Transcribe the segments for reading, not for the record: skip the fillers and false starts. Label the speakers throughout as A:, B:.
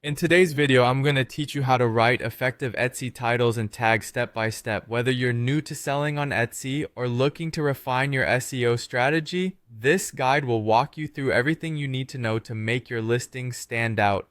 A: In today's video, I'm going to teach you how to write effective Etsy titles and tags step by step. Whether you're new to selling on Etsy or looking to refine your SEO strategy, this guide will walk you through everything you need to know to make your listings stand out.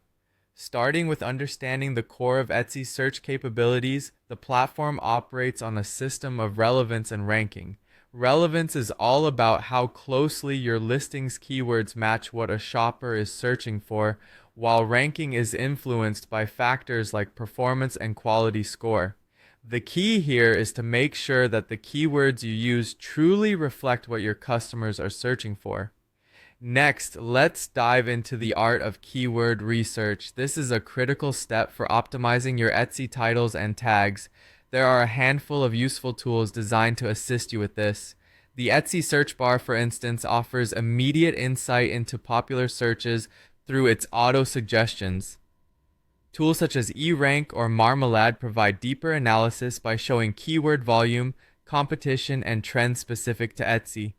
A: Starting with understanding the core of Etsy's search capabilities, the platform operates on a system of relevance and ranking. Relevance is all about how closely your listing's keywords match what a shopper is searching for, while ranking is influenced by factors like performance and quality score. The key here is to make sure that the keywords you use truly reflect what your customers are searching for. Next, let's dive into the art of keyword research. This is a critical step for optimizing your Etsy titles and tags. There are a handful of useful tools designed to assist you with this. The Etsy search bar, for instance, offers immediate insight into popular searches through its auto-suggestions. Tools such as eRank or Marmalade provide deeper analysis by showing keyword volume, competition, and trends specific to Etsy.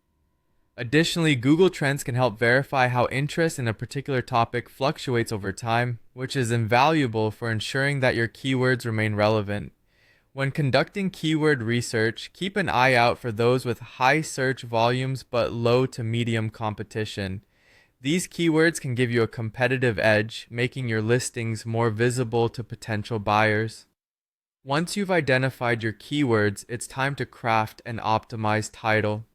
A: Additionally, Google Trends can help verify how interest in a particular topic fluctuates over time, which is invaluable for ensuring that your keywords remain relevant. When conducting keyword research, keep an eye out for those with high search volumes but low to medium competition. These keywords can give you a competitive edge, making your listings more visible to potential buyers. Once you've identified your keywords, it's time to craft an optimized title.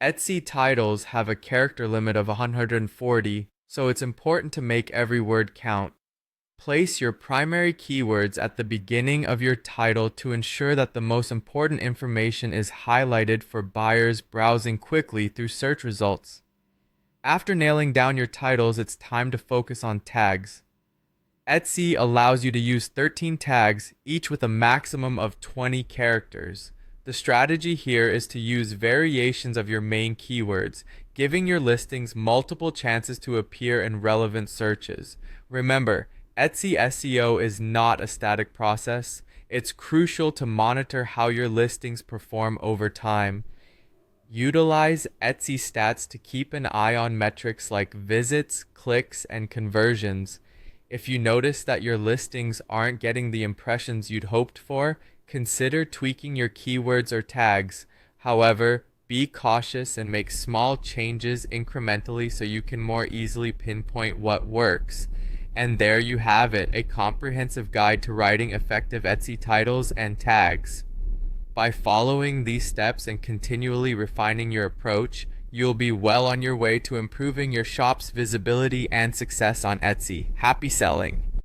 A: Etsy titles have a character limit of 140, so it's important to make every word count. Place your primary keywords at the beginning of your title to ensure that the most important information is highlighted for buyers browsing quickly through search results. After nailing down your titles, it's time to focus on tags. Etsy allows you to use 13 tags, each with a maximum of 20 characters. The strategy here is to use variations of your main keywords, giving your listings multiple chances to appear in relevant searches. Remember, Etsy SEO is not a static process. It's crucial to monitor how your listings perform over time. Utilize Etsy stats to keep an eye on metrics like visits, clicks, and conversions. If you notice that your listings aren't getting the impressions you'd hoped for, consider tweaking your keywords or tags. However, be cautious and make small changes incrementally so you can more easily pinpoint what works. And there you have it, a comprehensive guide to writing effective Etsy titles and tags. By following these steps and continually refining your approach, you'll be well on your way to improving your shop's visibility and success on Etsy. Happy selling!